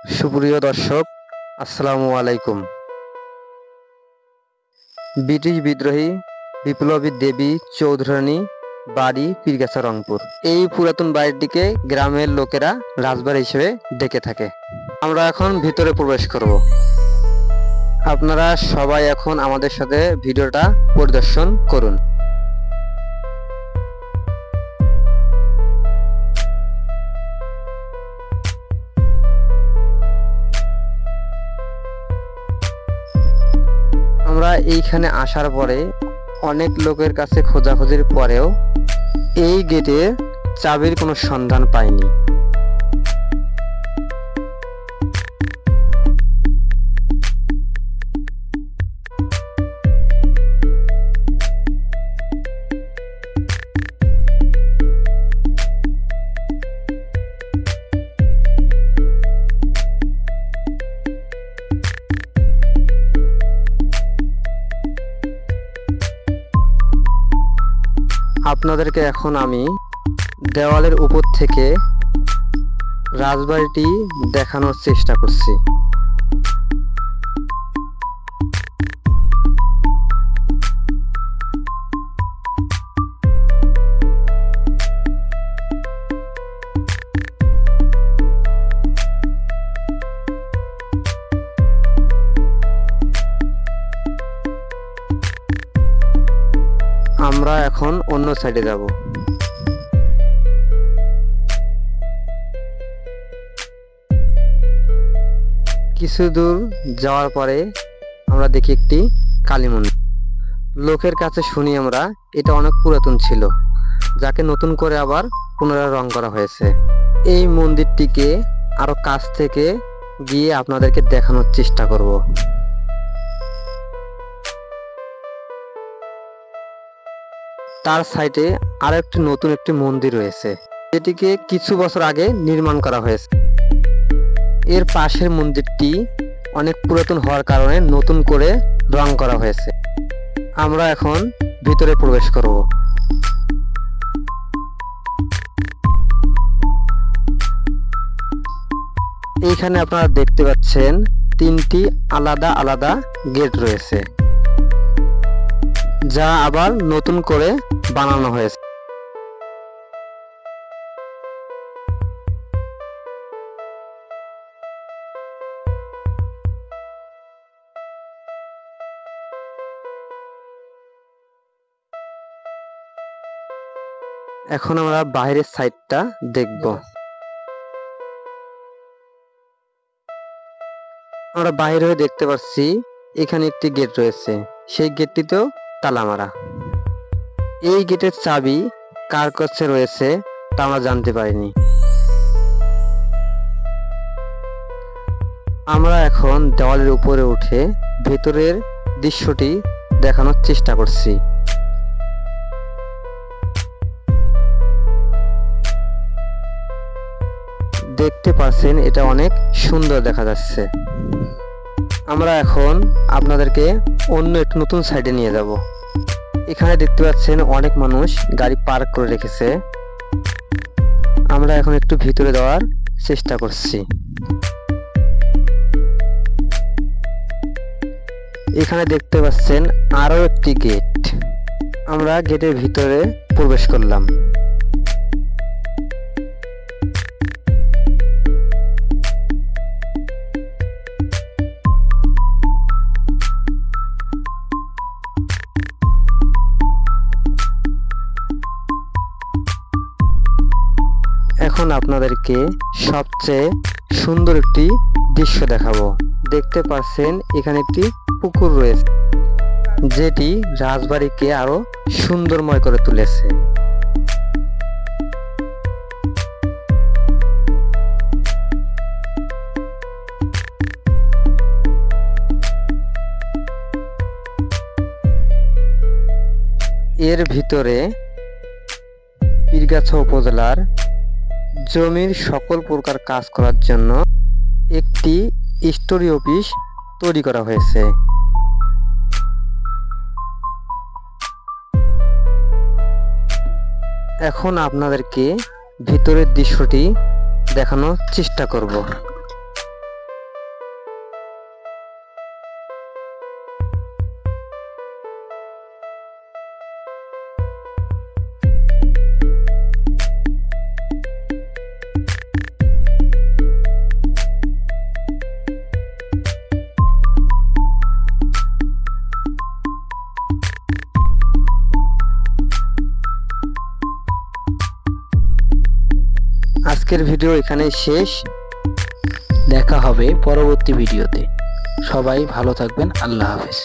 সুপ্রিয় দর্শক, আসসালামু আলাইকুম। ব্রিটিশ বিদ্রোহী বিপ্লবী দেবী চৌধুরানী বাড়ি পীরগাছা, রংপুর। এই পুরাতন বাড়িটিকে গ্রামের লোকেরা রাজবাড়ি হিসেবে ডেকে থাকে। আমরা এখন ভিতরে প্রবেশ করব। আপনারা সবাই এখন আমাদের সাথে ভিডিওটা পরিদর্শন করুন। আমরা এইখানে আসার পরে অনেক লোকের কাছে খোঁজাখুঁজির পরেও এই গেটের চাবির কোনো সন্ধান পাইনি। আপনাদেরকে এখন আমি দেওয়ালের উপর থেকে রাজবাড়িটি দেখানোর চেষ্টা করছি। আমরা এখন অন্য সাইডে যাব। কিছু দূর যাওয়ার পরে আমরা দেখি একটি কালী মন্দির। লোকের কাছে শুনি আমরা এটা অনেক পুরাতন ছিল, যাকে নতুন করে আবার পুনরায় রং করা হয়েছে। এই মন্দিরটিকে আরো কাছ থেকে গিয়ে আপনাদেরকে দেখানোর চেষ্টা করব। তার সাইডে আরো একটি নতুন একটি মন্দির রয়েছে, যেটিকে কিছু বছর আগে নির্মাণ করা হয়েছে। এর পাশের মন্দিরটি অনেক পুরাতন হওয়ার কারণে নতুন করে রং করা হয়েছে। আমরা এখন ভিতরে প্রবেশ করব। এইখানে আপনারা দেখতে পাচ্ছেন তিনটি আলাদা আলাদা গেট রয়েছে, যা আবার নতুন করে বানানো হয়েছে। এখন আমরা বাইরের সাইডটা দেখব। আমরা বাইরে হয়ে দেখতে পাচ্ছি এখানে একটি গেট রয়েছে, সেই গেটটিতেও তালা মারা। এই গেটের চাবি কার কাছে রয়েছে তা আমরা জানতে পারিনি। আমরা এখন দেওয়ালের উপরে উঠে ভেতরের দৃশ্যটি দেখানোর চেষ্টা করছি। দেখতে পাচ্ছেন এটা অনেক সুন্দর দেখা যাচ্ছে। আমরা এখন আপনাদেরকে অন্য একটু নতুন সাইডে নিয়ে যাব। এখানে দেখতে পাচ্ছেন অনেক মানুষ গাড়ি পার্ক করে রেখেছে। আমরা এখন একটু ভিতরে যাওয়ার চেষ্টা করছি। এখানে দেখতে পাচ্ছেন আরো একটি গেট। আমরা গেটের ভিতরে প্রবেশ করলাম। এখন আপনাদেরকে সবচেয়ে সুন্দর একটি দৃশ্য দেখাবো। দেখতে পাচ্ছেন এখানে একটি পুকুর রয়েছে, যেটি রাজবাড়িকে আরো সুন্দরময় করে তুলেছে। এর ভিতরে পীরগাছা উপজেলার জমির সকল প্রকার কাজ করার জন্য একটি স্টোরি অফিস তৈরি করা হয়েছে। এখন আপনাদেরকে ভিতরের দৃশ্যটি দেখানোর চেষ্টা করব। আজকের ভিডিও এখানেই শেষ। দেখা হবে পরবর্তী ভিডিওতে। সবাই ভালো থাকবেন। আল্লাহ হাফেজ।